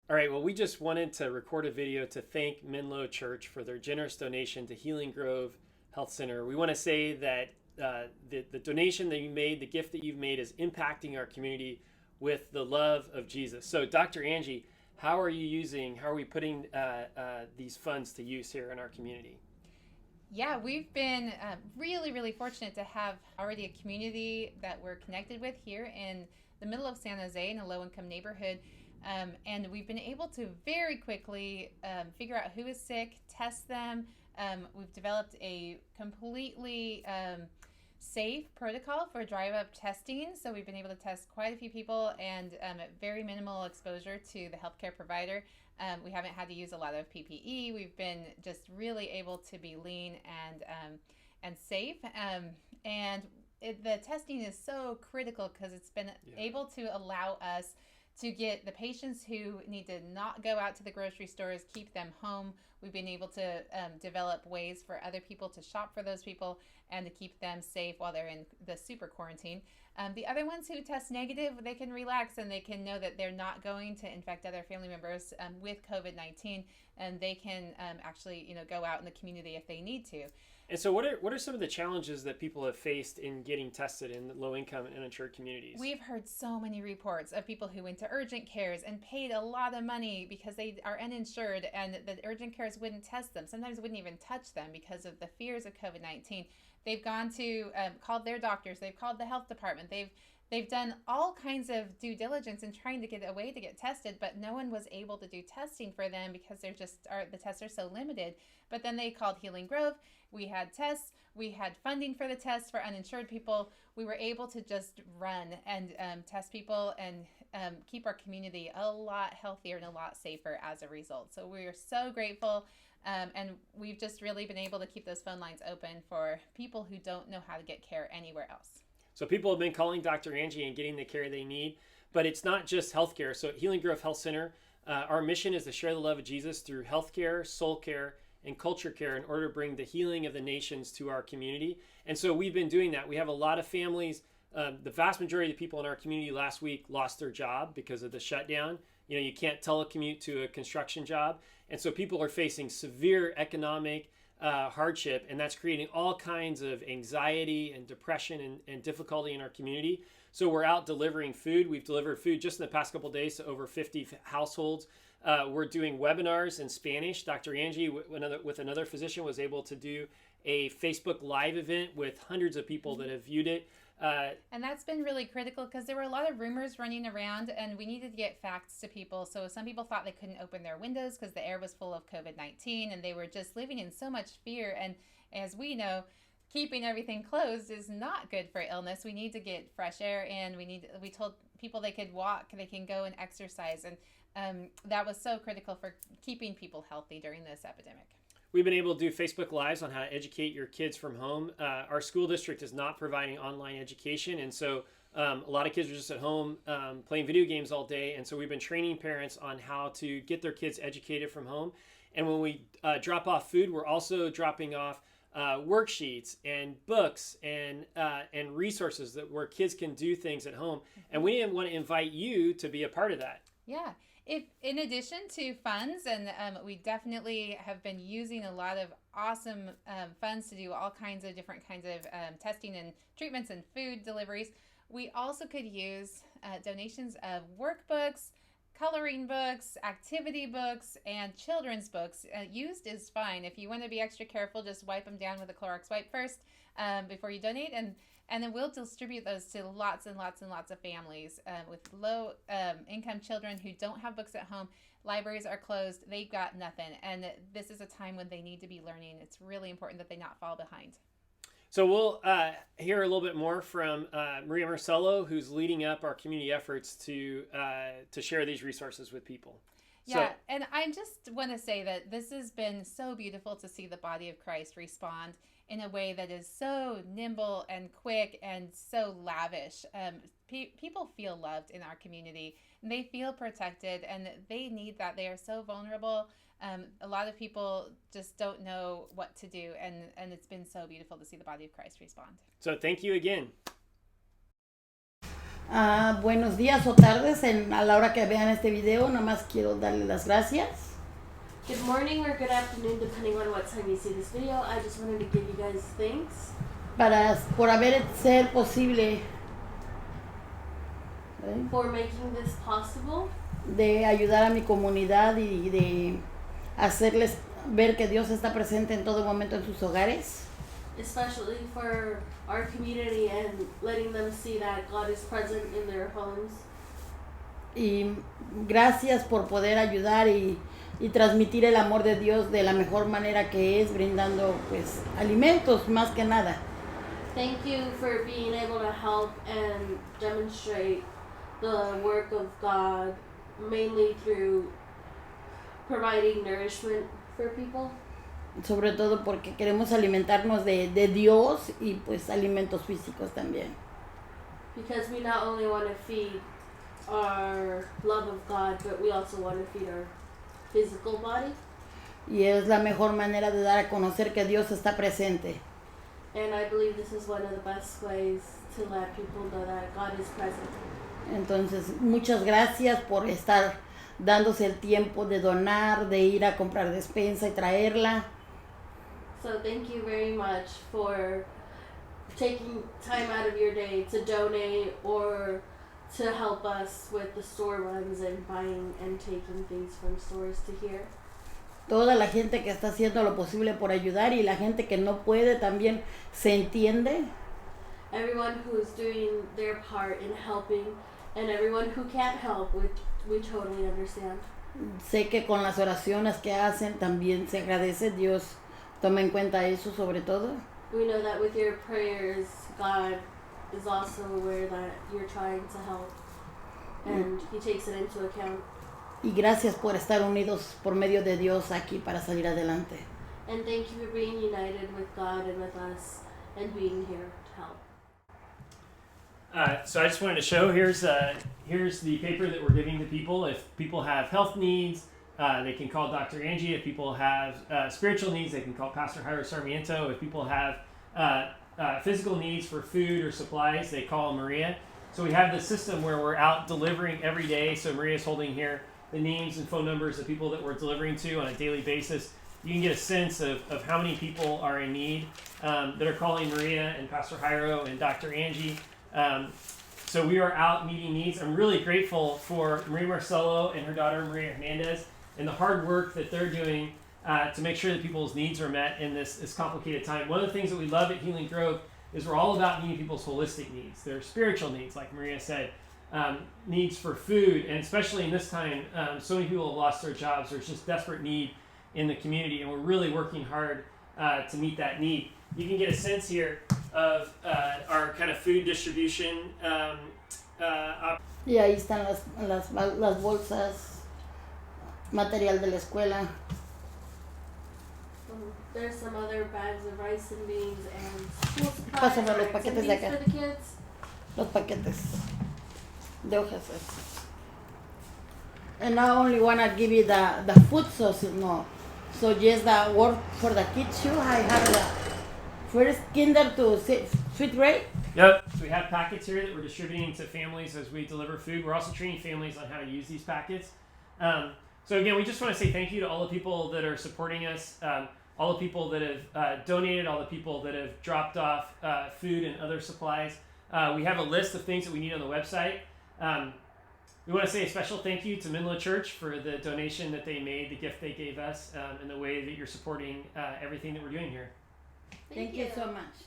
All right, well, we just wanted to record a video to thank Menlo Church for their generous donation to Healing Grove Health Center. We want to say that the donation that you made, the gift that you've made, is impacting our community with the love of Jesus. So, Dr. Angie, how are we putting these funds to use here in our community? Yeah, we've been really, really fortunate to have already a community that we're connected with here in the middle of San Jose in a low-income neighborhood. And we've been able to very quickly figure out who is sick, test them. We've developed a completely safe protocol for drive-up testing. So we've been able to test quite a few people and at very minimal exposure to the healthcare provider. We haven't had to use a lot of PPE. We've been just really able to be lean and safe. The testing is so critical because it's been able to allow us to get the patients who need to not go out to the grocery stores, keep them home. We've been able to develop ways for other people to shop for those people and to keep them safe while they're in the super quarantine. The other ones who test negative, they can relax and they can know that they're not going to infect other family members with COVID-19, and they can actually, go out in the community if they need to. And so what are some of the challenges that people have faced in getting tested in low-income and uninsured communities? We've heard so many reports of people who went to urgent cares and paid a lot of money because they are uninsured, and the urgent cares wouldn't test them. Sometimes wouldn't even touch them because of the fears of COVID-19. They've gone to, called their doctors. They've called the health department. They've done all kinds of due diligence in trying to get a way to get tested, but no one was able to do testing for them because the tests are so limited. But then they called Healing Grove. We had tests. We had funding for the tests for uninsured people. We were able to just run and test people and keep our community a lot healthier and a lot safer as a result. So we are so grateful. And we've just really been able to keep those phone lines open for people who don't know how to get care anywhere else. So people have been calling Dr. Angie and getting the care they need, but it's not just healthcare. So at Healing Grove Health Center, our mission is to share the love of Jesus through healthcare, soul care, and culture care in order to bring the healing of the nations to our community. And so we've been doing that. We have a lot of families. The vast majority of the people in our community last week lost their job because of the shutdown. You can't telecommute to a construction job. And so people are facing severe economic hardship, and that's creating all kinds of anxiety and depression and difficulty in our community. So we're out delivering food. We've delivered food just in the past couple of days to over 50 households. We're doing webinars in Spanish. Dr. Angie, with another physician, was able to do a Facebook Live event with hundreds of people that have viewed it. And that's been really critical because there were a lot of rumors running around and we needed to get facts to people. So some people thought they couldn't open their windows because the air was full of COVID-19 and they were just living in so much fear. And as we know, keeping everything closed is not good for illness. We need to get fresh air in. We told people they could walk, they can go and exercise. And that was so critical for keeping people healthy during this epidemic. We've been able to do Facebook Lives on how to educate your kids from home. Our school district is not providing online education, and so a lot of kids are just at home playing video games all day. And so we've been training parents on how to get their kids educated from home. And when we drop off food, we're also dropping off worksheets and books and resources where kids can do things at home. And we want to invite you to be a part of that. Yeah. If in addition to funds, and we definitely have been using a lot of awesome funds to do all kinds of different kinds of testing and treatments and food deliveries, we also could use donations of workbooks, coloring books, activity books, and children's books. Used is fine. If you want to be extra careful, just wipe them down with a Clorox wipe first before you donate, and then we'll distribute those to lots and lots and lots of families with low income children who don't have books at home. Libraries are closed. They've got nothing. And this is a time when they need to be learning. It's really important that they not fall behind. So we'll hear a little bit more from Maria Marcello, who's leading up our community efforts to share these resources with people. Yeah, and I just want to say that this has been so beautiful to see the body of Christ respond in a way that is so nimble and quick and so lavish. People feel loved in our community, and they feel protected, and they need that. They are so vulnerable. A lot of people just don't know what to do, and it's been so beautiful to see the body of Christ respond. So thank you again. Buenos días o tardes a la hora que vean este video. Nada más quiero darle las gracias Good morning or good afternoon, depending on what time you see this video. I just wanted to give you guys thanks por haber ser posible for making this possible, de ayudar a mi comunidad y de hacerles ver que Dios está presente en todo momento en sus hogares. especially for our community and letting them see that God is present in their homes. Y gracias por poder ayudar y transmitir el amor de Dios de la mejor manera que es, brindando pues alimentos más que nada. Thank you for being able to help and demonstrate the work of God, mainly through providing nourishment for people. Sobre todo porque queremos alimentarnos de Dios y pues alimentos físicos también. Because we not only want to feed our love of God, but we also want to feed our physical body. Y es la mejor manera de dar a conocer que Dios está presente. And I believe this is one of the best ways to let people know that God is present. Entonces, muchas gracias por estar dándose el tiempo de donar, de ir a comprar despensa y traerla. So thank you very much for taking time out of your day to donate or to help us with the store runs and buying and taking things from stores to here. Toda la gente que está haciendo lo posible por ayudar y la gente que no puede también se entiende. Everyone who's doing their part in helping and everyone who can't help, which we totally understand. Sé que con las oraciones que hacen también se agradece. Dios toma en cuenta eso sobre todo. We know that with your prayers, God is also aware that you're trying to help and He takes it into account. Y gracias por estar unidos por medio de Dios aquí para salir adelante. And thank you for being united with God and with us and being here to help. So I just wanted to show, here's the paper that we're giving to people. If people have health needs, they can call Dr. Angie. If people have spiritual needs, they can call Pastor Jairo Sarmiento. If people have physical needs for food or supplies, they call Maria. So we have this system where we're out delivering every day. So Maria's holding here the names and phone numbers of people that we're delivering to on a daily basis. You can get a sense of how many people are in need that are calling Maria and Pastor Jairo and Dr. Angie. So we are out meeting needs. I'm really grateful for Maria Marcelo and her daughter Maria Hernandez and the hard work that they're doing to make sure that people's needs are met in this complicated time. One of the things that we love at Healing Grove is we're all about meeting people's holistic needs, their spiritual needs, like Maria said, needs for food, and especially in this time, so many people have lost their jobs. There's just desperate need in the community, and we're really working hard to meet that need. You can get a sense here of our kind of food distribution. Y ahí están las bolsas, material de la escuela. There's some other bags of rice and beans and school supplies Pásame los and paquetes de beans acá. for the kids. Los paquetes de hojas. And I only wanna give you the food source, no. So just the work for the kids too. I have the first kinder to fifth grade. Yep. So we have packets here that we're distributing to families as we deliver food. We're also training families on how to use these packets. So again, we just want to say thank you to all the people that are supporting us, all the people that have donated, all the people that have dropped off food and other supplies. We have a list of things that we need on the website. We want to say a special thank you to Menlo Church for the donation that they made, the gift they gave us, and the way that you're supporting everything that we're doing here. Thank you so much.